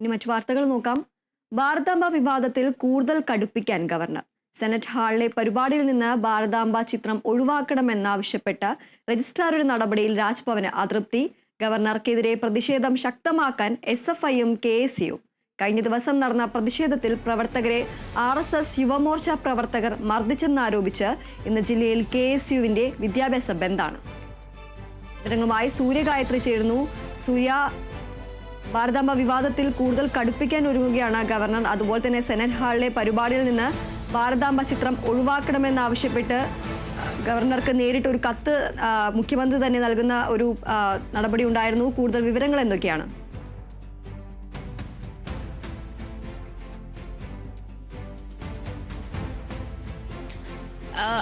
ഇനി മറ്റു വാർത്തകൾ നോക്കാം. ഭാരതാംബ വിവാദത്തിൽ കൂടുതൽ കടുപ്പിക്കാൻ ഗവർണർ. സെനറ്റ് ഹാളിലെ പരിപാടിയിൽ നിന്ന് ഭാരതാംബ ചിത്രം ഒഴിവാക്കണമെന്നാവശ്യപ്പെട്ട് രജിസ്ട്രാറുടെ നടപടിയിൽ രാജ്ഭവന് അതൃപ്തി. ഗവർണർക്കെതിരെ പ്രതിഷേധം ശക്തമാക്കാൻ SFIയും KSUവും. കഴിഞ്ഞ ദിവസം നടന്ന പ്രതിഷേധത്തിൽ പ്രവർത്തകരെ RSS യുവമോർച്ച പ്രവർത്തകർ മർദ്ദിച്ചെന്നാരോപിച്ച് ഇന്ന് ജില്ലയിൽ KSUവിന്റെ വിദ്യാഭ്യാസ ബന്ദാണ്. വിവരങ്ങളുമായി സൂര്യഗായത്രി ചേരുന്നു. സൂര്യ, ഭാരതാംബ വിവാദത്തിൽ കൂടുതൽ കടുപ്പിക്കാൻ ഒരുങ്ങുകയാണ് ഗവർണർ. അതുപോലെ തന്നെ സെനറ്റ് ഹാളിലെ പരിപാടിയിൽ നിന്ന് ഭാരതാംബ ചിത്രം ഒഴിവാക്കണമെന്നാവശ്യപ്പെട്ട് ഗവർണർക്ക് നേരിട്ട് ഒരു കത്ത് മുഖ്യമന്ത്രി തന്നെ നൽകുന്ന ഒരു നടപടി ഉണ്ടായിരുന്നു. കൂടുതൽ വിവരങ്ങൾ എന്തൊക്കെയാണ്?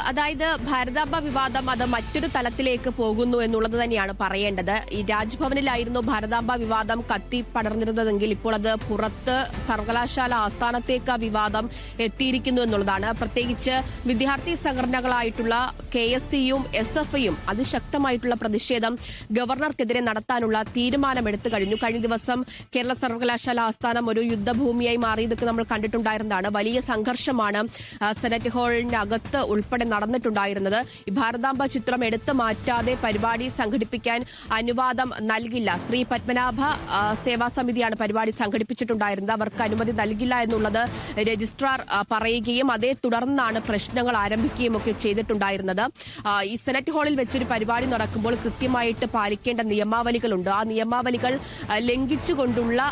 അതായത് ഭാരതാംബ വിവാദം അത് മറ്റൊരു തലത്തിലേക്ക് പോകുന്നു എന്നുള്ളത് തന്നെയാണ് പറയേണ്ടത്. ഈ രാജ്ഭവനിലായിരുന്നു ഭാരതാംബ വിവാദം കത്തി പടർന്നിരുന്നതെങ്കിൽ ഇപ്പോൾ അത് പുറത്ത് സർവകലാശാല ആസ്ഥാനത്തേക്ക് വിവാദം എത്തിയിരിക്കുന്നു എന്നുള്ളതാണ്. പ്രത്യേകിച്ച് വിദ്യാർത്ഥി സംഘടനകളായിട്ടുള്ള KSUയും SFIയും അതിശക്തമായിട്ടുള്ള പ്രതിഷേധം ഗവർണർക്കെതിരെ നടത്താനുള്ള തീരുമാനമെടുത്തു കഴിഞ്ഞു. കഴിഞ്ഞ ദിവസം കേരള സർവകലാശാല ആസ്ഥാനം ഒരു യുദ്ധഭൂമിയായി മാറിയതൊക്കെ നമ്മൾ കണ്ടിട്ടുണ്ടായിരുന്നതാണ്. വലിയ സംഘർഷമാണ് സെനറ്റ് ഹാളിനകത്ത് ഉൾപ്പെടെ നടന്നിട്ടുണ്ടായിരുന്നത്. ഈ ഭാരതാംബ ചിത്രം എടുത്തു മാറ്റാതെ പരിപാടി സംഘടിപ്പിക്കാൻ അനുവാദം നൽകില്ല. ശ്രീ പത്മനാഭ സേവാ സമിതിയാണ് പരിപാടി സംഘടിപ്പിച്ചിട്ടുണ്ടായിരുന്നത്. അവർക്ക് അനുമതി നൽകില്ല എന്നുള്ളത് രജിസ്ട്രാർ പറയുകയും അതേ തുടർന്നാണ് പ്രശ്നങ്ങൾ ആരംഭിക്കുകയും ഒക്കെ ചെയ്തിട്ടുണ്ടായിരുന്നത്. ഈ സെനറ്റ് ഹാളിൽ വെച്ചൊരു പരിപാടി നടക്കുമ്പോൾ കൃത്യമായിട്ട് പാലിക്കേണ്ട നിയമാവലികളുണ്ട്. ആ നിയമാവലികൾ ലംഘിച്ചുകൊണ്ടുള്ള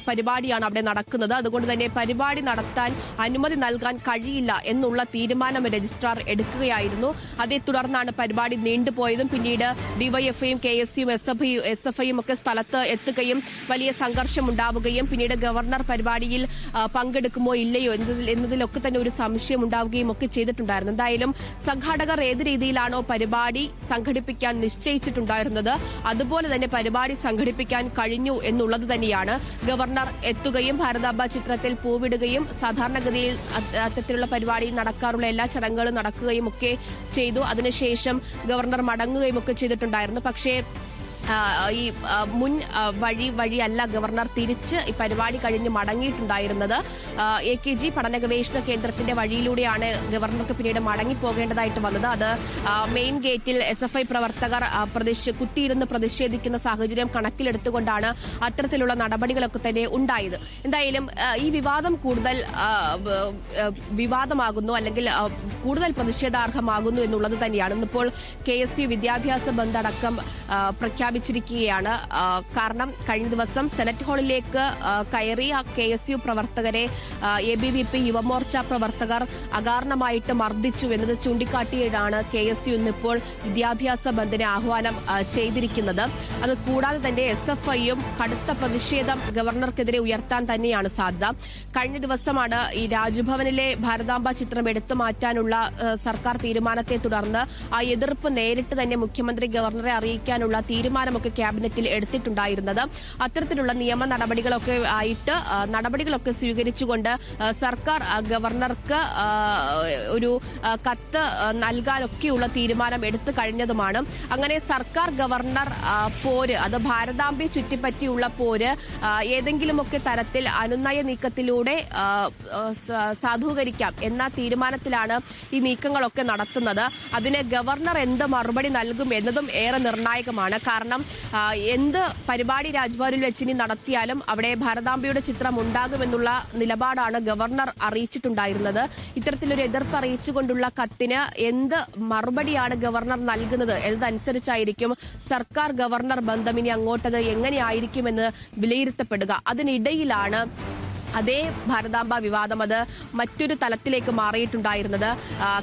പരിപാടിയാണ് അവിടെ നടക്കുന്നത്. അതുകൊണ്ട് തന്നെ പരിപാടി നടത്താൻ അനുമതി നൽകാൻ കഴിയില്ല എന്നുള്ള തീരുമാനം രജിസ്ട്രാർ എടുക്കുകയായിരുന്നു. അതേ തുടർന്നാണ് പരിപാടി നീണ്ടുപോയതും പിന്നീട് DYFIയും KSUയും SFIയും ഒക്കെ സ്ഥലത്ത് എത്തുകയും വലിയ സംഘർഷം ഉണ്ടാവുകയും പിന്നീട് ഗവർണർ പരിപാടിയിൽ പങ്കെടുക്കുമോ ഇല്ലയോ എന്നതിലൊക്കെ തന്നെ ഒരു സംശയം ഉണ്ടാവുകയും ഒക്കെ ചെയ്തിട്ടുണ്ടായിരുന്നു. എന്തായാലും സംഘാടകർ ഏത് രീതിയിലാണോ പരിപാടി സംഘടിപ്പിക്കാൻ നിശ്ചയിച്ചിട്ടുണ്ടായിരുന്നത് അതുപോലെ തന്നെ പരിപാടി സംഘടിപ്പിക്കാൻ കഴിഞ്ഞു എന്നുള്ളത് തന്നെയാണ്. ഗവർണർ എത്തുകയും ഭാരതാംബ ചിത്രത്തിൽ പൂവിടുകയും സാധാരണഗതിയിൽ അത്തരത്തിലുള്ള പരിപാടി നടക്കാറുള്ള എല്ലാ ചടങ്ങുകളും നടക്കുകയും ഒക്കെ ചെയ്തു. അതിനുശേഷം ഗവർണർ മടങ്ങുകയും ഒക്കെ ചെയ്തിട്ടുണ്ടായിരുന്നു. പക്ഷേ ഈ മുൻ വഴിയല്ല ഗവർണർ തിരിച്ച് ഈ പരിപാടി കഴിഞ്ഞ് മടങ്ങിയിട്ടുണ്ടായിരുന്നത്. AKG പഠന ഗവേഷണ കേന്ദ്രത്തിന്റെ വഴിയിലൂടെയാണ് ഗവർണർക്ക് പിന്നീട് മടങ്ങിപ്പോകേണ്ടതായിട്ട് വന്നത്. അത് മെയിൻ ഗേറ്റിൽ SFI പ്രവർത്തകർ കുത്തിയിരുന്ന് പ്രതിഷേധിക്കുന്ന സാഹചര്യം കണക്കിലെടുത്തുകൊണ്ടാണ് അത്തരത്തിലുള്ള നടപടികളൊക്കെ തന്നെ ഉണ്ടായത്. എന്തായാലും ഈ വിവാദം കൂടുതൽ വിവാദമാകുന്നു അല്ലെങ്കിൽ കൂടുതൽ പ്രതിഷേധാർഹമാകുന്നു എന്നുള്ളത് തന്നെയാണ്. ഇന്നിപ്പോൾ KSU വിദ്യാഭ്യാസ ബന്ദ് അടക്കം പ്രഖ്യാപിച്ചിരിക്കുകയാണ്. കാരണം കഴിഞ്ഞ ദിവസം സെനറ്റ് ഹാളിലേക്ക് കയറിയ KSU പ്രവർത്തകരെ ABVP യുവമോർച്ച പ്രവർത്തകർ അകാരണമായിട്ട് മർദ്ദിച്ചു എന്നത് ചൂണ്ടിക്കാട്ടിയാണ് KSU ഇന്നിപ്പോൾ വിദ്യാഭ്യാസ ബന്ദിന് ആഹ്വാനം ചെയ്തിരിക്കുന്നത്. അത് കൂടാതെ തന്നെ SFIയും കടുത്ത പ്രതിഷേധം ഗവർണർക്കെതിരെ ഉയർത്താൻ തന്നെയാണ് സാധ്യത. കഴിഞ്ഞ ദിവസമാണ് ഈ രാജ്ഭവനിലെ ഭാരതാംബ ചിത്രം എടുത്തു മാറ്റാനുള്ള സർക്കാർ തീരുമാനത്തെ തുടർന്ന് ആ എതിർപ്പ് നേരിട്ട് തന്നെ മുഖ്യമന്ത്രി ഗവർണറെ അറിയിക്കാനുള്ള തീരുമാനമൊക്കെ ക്യാബിനറ്റിൽ എടുത്തിട്ടുണ്ടായിരുന്നത്. അത്തരത്തിലുള്ള നിയമ നടപടികളൊക്കെ സ്വീകരിച്ചുകൊണ്ട് സർക്കാർ ഗവർണർക്ക് ഒരു കത്ത് നൽകാനൊക്കെയുള്ള തീരുമാനം എടുത്തു കഴിഞ്ഞതുമാണ്. അങ്ങനെ സർക്കാർ ഗവർണർ പോര് അത് ഭാരതാംബയെ ചുറ്റിപ്പറ്റിയുള്ള പോര് ഏതെങ്കിലുമൊക്കെ തരത്തിൽ അനുനയ നീക്കത്തിലൂടെ സാധൂകരിക്കാം എന്ന തീരുമാനത്തിലാണ് ഈ നീക്കങ്ങളൊക്കെ നടത്തുന്നത്. അതിന് ഗവർണർ എന്ത് മറുപടി നൽകും എന്നതും ഏറെ നിർണായകമാണ്. കാരണം എന്ത് പരിപാടി രാജ്ഭവനിൽ വെച്ചിനി നടത്തിയാലും അവിടെ ഭാരതാംബയുടെ ചിത്രം ഉണ്ടാകുമെന്നുള്ള നിലപാടാണ് ഗവർണർ അറിയിച്ചിട്ടുണ്ടായിരുന്നത്. ഇത്തരത്തിലൊരു എതിർപ്പ് അറിയിച്ചുകൊണ്ടുള്ള കത്തിന് എന്ത് മറുപടിയാണ് ഗവർണർ നൽകുന്നത് എന്നതനുസരിച്ചായിരിക്കും സർക്കാർ ഗവർണർ ബന്ധം ഇനി അങ്ങോട്ടത് എങ്ങനെയായിരിക്കുമെന്ന് വിലയിരുത്തപ്പെടുക. അതിനിടയിലാണ് അതേ ഭാരതാംബ വിവാദം അത് മറ്റൊരു തലത്തിലേക്ക് മാറിയിട്ടുണ്ടായിരുന്നത്.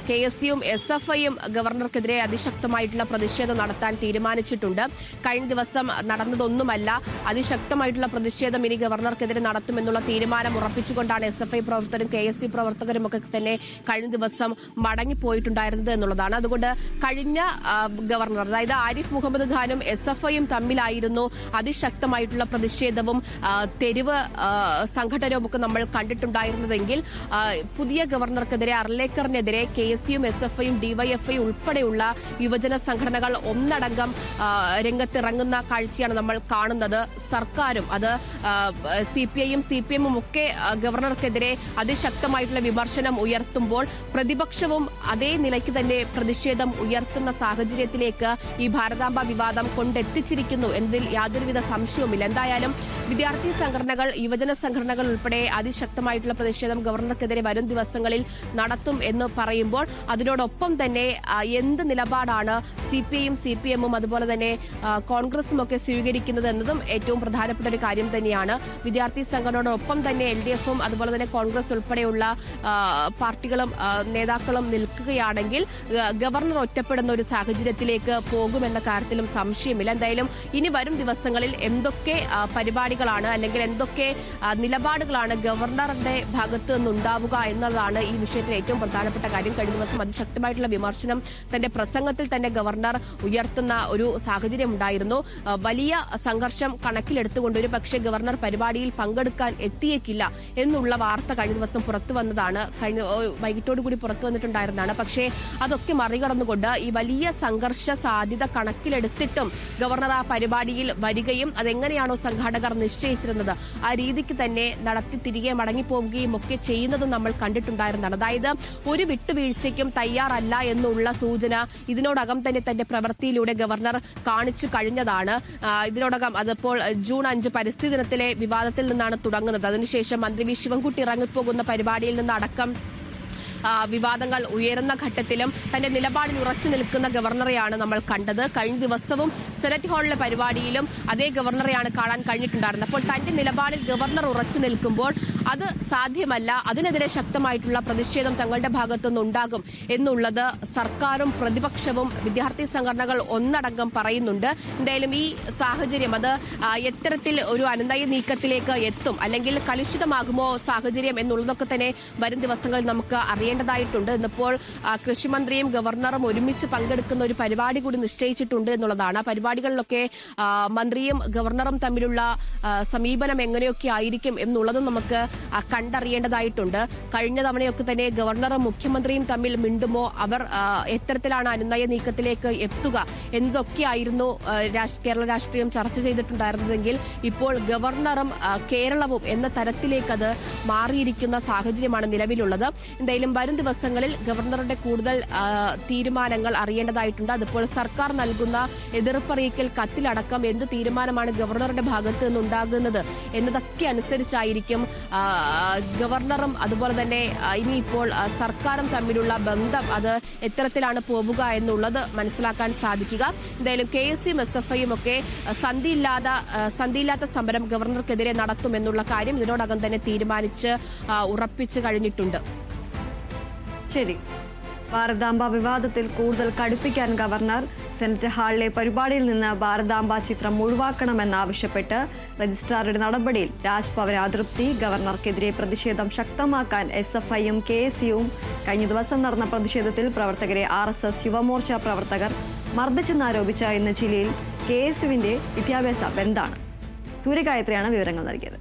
KSUയും SFIയും ഗവർണർക്കെതിരെ അതിശക്തമായിട്ടുള്ള പ്രതിഷേധം നടത്താൻ തീരുമാനിച്ചിട്ടുണ്ട്. കഴിഞ്ഞ ദിവസം നടന്നതൊന്നുമല്ല. അതിശക്തമായിട്ടുള്ള പ്രതിഷേധം ഇനി ഗവർണർക്കെതിരെ നടത്തുമെന്നുള്ള തീരുമാനം ഉറപ്പിച്ചുകൊണ്ടാണ് SFI പ്രവർത്തകരും KSU പ്രവർത്തകരും ഒക്കെ തന്നെ കഴിഞ്ഞ ദിവസം മടങ്ങിപ്പോയിട്ടുണ്ടായിരുന്നത് എന്നുള്ളതാണ്. അതുകൊണ്ട് കഴിഞ്ഞ ഗവർണർ അതായത് ആരിഫ് മുഹമ്മദ് ഖാനും SFIയും തമ്മിലായിരുന്നു അതിശക്തമായിട്ടുള്ള പ്രതിഷേധവും തെരുവ് സംഘടനവും നമുക്ക് നമ്മൾ കണ്ടിട്ടുണ്ടായിരുന്നതെങ്കിൽ പുതിയ ഗവർണർക്കെതിരെ അർലേക്കറിനെതിരെ KSUം SFIയും DYFI ഉൾപ്പെടെയുള്ള യുവജന സംഘടനകൾ ഒന്നടങ്കം രംഗത്തിറങ്ങുന്ന കാഴ്ചയാണ് നമ്മൾ കാണുന്നത്. സർക്കാരും അത് CPIയും CPMും ഒക്കെ ഗവർണർക്കെതിരെ അതിശക്തമായിട്ടുള്ള വിമർശനം ഉയർത്തുമ്പോൾ പ്രതിപക്ഷവും അതേ നിലയ്ക്ക് തന്നെ പ്രതിഷേധം ഉയർത്തുന്ന സാഹചര്യത്തിലേക്ക് ഈ ഭാരതാംബ വിവാദം കൊണ്ടെത്തിച്ചിരിക്കുന്നു എന്നതിൽ യാതൊരുവിധ സംശയവുമില്ല. എന്തായാലും വിദ്യാർത്ഥി സംഘടനകൾ, യുവജന സംഘടനകൾ ഉൾപ്പെടെ അതിശക്തമായിട്ടുള്ള പ്രതിഷേധം ഗവർണർക്കെതിരെ വരും ദിവസങ്ങളിൽ നടത്തും എന്ന് പറയുമ്പോൾ അതിനോടൊപ്പം തന്നെ എന്ത് നിലപാടാണ് CPIയും CPMും അതുപോലെ തന്നെ കോൺഗ്രസും ഒക്കെ സ്വീകരിക്കുന്നത് എന്നതും ഏറ്റവും പ്രധാനപ്പെട്ട ഒരു കാര്യം തന്നെയാണ്. വിദ്യാർത്ഥി സംഘടനയോടൊപ്പം തന്നെ LDFും അതുപോലെ തന്നെ കോൺഗ്രസ് ഉൾപ്പെടെയുള്ള പാർട്ടികളും നേതാക്കളും നിൽക്കുകയാണെങ്കിൽ ഗവർണർ ഒറ്റപ്പെടുന്ന ഒരു സാഹചര്യത്തിലേക്ക് പോകുമെന്ന കാര്യത്തിലും സംശയമില്ല. എന്തായാലും ഇനി വരും ദിവസങ്ങളിൽ എന്തൊക്കെ പരിപാടികളാണ് അല്ലെങ്കിൽ എന്തൊക്കെ നിലപാടുകളാണ് ഗവർണറുടെ ഭാഗത്ത് നിന്നുണ്ടാവുക എന്നുള്ളതാണ് ഈ വിഷയത്തിൽ ഏറ്റവും പ്രധാനപ്പെട്ട കാര്യം. കഴിഞ്ഞ ദിവസം അതിശക്തമായിട്ടുള്ള വിമർശനം തന്റെ പ്രസംഗത്തിൽ തന്നെ ഗവർണർ ഉയർത്തുന്ന ഒരു സാഹചര്യം ഉണ്ടായിരുന്നു. വലിയ സംഘർഷം കണക്കിലെടുത്തുകൊണ്ട് ഒരു പക്ഷേ ഗവർണർ പരിപാടിയിൽ പങ്കെടുക്കാൻ എത്തിയേക്കില്ല എന്നുള്ള വാർത്ത കഴിഞ്ഞ ദിവസം പുറത്തു വന്നതാണ്. കഴിഞ്ഞ വൈകിട്ടോടുകൂടി പുറത്തു വന്നിട്ടുണ്ടായിരുന്നതാണ്. പക്ഷേ അതൊക്കെ മറികടന്നുകൊണ്ട് ഈ വലിയ സംഘർഷ സാധ്യത കണക്കിലെടുത്തിട്ടും ഗവർണർ ആ പരിപാടിയിൽ വരികയും അതെങ്ങനെയാണോ സംഘാടകർ നിശ്ചയിച്ചിരുന്നത് ആ രീതിക്ക് തന്നെ നടത്തി തിരികെ മടങ്ങിപ്പോവുകയും ഒക്കെ ചെയ്യുന്നത് നമ്മൾ കണ്ടിട്ടുണ്ടായിരുന്നതാണ്. അതായത് ഒരു വിട്ടുവീഴ്ചയ്ക്കും തയ്യാറല്ല എന്നുള്ള സൂചന ഇതിനോടകം തന്നെ തന്റെ പ്രവൃത്തിയിലൂടെ ഗവർണർ കാണിച്ചു കഴിഞ്ഞതാണ്. ഇതിനോടകം അതിപ്പോൾ ജൂൺ 5 പരിസ്ഥിതി ദിനത്തിലെ വിവാദത്തിൽ നിന്നാണ് തുടങ്ങുന്നത്. അതിനുശേഷം മന്ത്രി വി ശിവൻകുട്ടി ഇറങ്ങിപ്പോകുന്ന പരിപാടിയിൽ നിന്നടക്കം വിവാദങ്ങൾ ഉയരുന്ന ഘട്ടത്തിലും തന്റെ നിലപാടിൽ ഉറച്ചു നിൽക്കുന്ന ഗവർണറെയാണ് നമ്മൾ കണ്ടത്. കഴിഞ്ഞ ദിവസവും സെനറ്റ് ഹാളിലെ പരിപാടിയിലും അതേ ഗവർണറെയാണ് കാണാൻ കഴിഞ്ഞിട്ടുണ്ടായിരുന്നത്. അപ്പോൾ തന്റെ നിലപാടിൽ ഗവർണർ ഉറച്ചു നിൽക്കുമ്പോൾ അത് സാധ്യമല്ല, അതിനെതിരെ ശക്തമായിട്ടുള്ള പ്രതിഷേധം തങ്ങളുടെ ഭാഗത്തുനിന്ന് ഉണ്ടാകും എന്നുള്ളത് സർക്കാരും പ്രതിപക്ഷവും വിദ്യാർത്ഥി സംഘടനകൾ ഒന്നടങ്കം പറയുന്നുണ്ട്. എന്തായാലും ഈ സാഹചര്യം അത് എത്തരത്തിൽ ഒരു അനുനയ നീക്കത്തിലേക്ക് എത്തും അല്ലെങ്കിൽ കലുഷിതമാകുമോ സാഹചര്യം എന്നുള്ളതൊക്കെ തന്നെ വരും ദിവസങ്ങളിൽ നമുക്ക് അറിയേണ്ടതായിട്ടുണ്ട്. ഇന്നിപ്പോൾ കൃഷിമന്ത്രിയും ഗവർണറും ഒരുമിച്ച് പങ്കെടുക്കുന്ന ഒരു പരിപാടി കൂടി നിശ്ചയിച്ചിട്ടുണ്ട് എന്നുള്ളതാണ്. ആ പരിപാടികളിലൊക്കെ മന്ത്രിയും ഗവർണറും തമ്മിലുള്ള സമീപനം എങ്ങനെയൊക്കെ ആയിരിക്കും എന്നുള്ളതും നമുക്ക് കണ്ടറിയേണ്ടതായിട്ടുണ്ട്. കഴിഞ്ഞ തവണയൊക്കെ തന്നെ ഗവർണറും മുഖ്യമന്ത്രിയും തമ്മിൽ മിണ്ടുമോ, അവർ എത്തരത്തിലാണ് അനുനയ നീക്കത്തിലേക്ക് എത്തുക എന്നതൊക്കെയായിരുന്നു കേരള രാഷ്ട്രീയം ചർച്ച ചെയ്തിട്ടുണ്ടായിരുന്നതെങ്കിൽ ഇപ്പോൾ ഗവർണറും കേരളവും എന്ന തരത്തിലേക്ക് അത് മാറിയിരിക്കുന്ന സാഹചര്യമാണ് നിലവിലുള്ളത്. എന്തായാലും വരും ദിവസങ്ങളിൽ ഗവർണറുടെ കൂടുതൽ തീരുമാനങ്ങൾ അറിയേണ്ടതായിട്ടുണ്ട്. അതിപ്പോൾ സർക്കാർ നൽകുന്ന എതിർപ്പറിയിക്കൽ കത്തിലടക്കം എന്ത് തീരുമാനമാണ് ഗവർണറുടെ ഭാഗത്ത് നിന്നുണ്ടാകുന്നത് എന്നതൊക്കെ അനുസരിച്ചായിരിക്കും ഗവർണറും അതുപോലെ തന്നെ ഇനിയിപ്പോൾ സർക്കാരും തമ്മിലുള്ള ബന്ധം അത് എത്തരത്തിലാണ് പോവുക എന്നുള്ളത് മനസ്സിലാക്കാൻ സാധിക്കുക. എന്തായാലും KSUം SFIയും ഒക്കെ സന്ധിയില്ലാത്ത സമരം ഗവർണർക്കെതിരെ നടത്തുമെന്നുള്ള കാര്യം ഇതിനോടകം തന്നെ തീരുമാനിച്ച് ഉറപ്പിച്ചു കഴിഞ്ഞിട്ടുണ്ട്. ശരി, ഭാരതാംബ വിവാദത്തിൽ കൂടുതൽ കടുപ്പിക്കാൻ ഗവർണർ സെനറ്റ് ഹാളിലെ പരിപാടിയിൽ നിന്ന് ഭാരതാംബ ചിത്രം ഒഴിവാക്കണമെന്നാവശ്യപ്പെട്ട് രജിസ്ട്രാറുടെ നടപടിയിൽ രാജ്ഭവന് അതൃപ്തി. ഗവർണർക്കെതിരെ പ്രതിഷേധം ശക്തമാക്കാൻ SFIയും KSUവും കഴിഞ്ഞ ദിവസം നടന്ന പ്രതിഷേധത്തിൽ പ്രവർത്തകരെ RSS യുവമോർച്ച പ്രവർത്തകർ മർദ്ദിച്ചെന്നാരോപിച്ച ഇന്ന് ജില്ലയിൽ KSUവിന്റെ വിദ്യാഭ്യാസ ബന്ദാണ്. സൂര്യഗായത്രിയാണ് വിവരങ്ങൾ നൽകിയത്.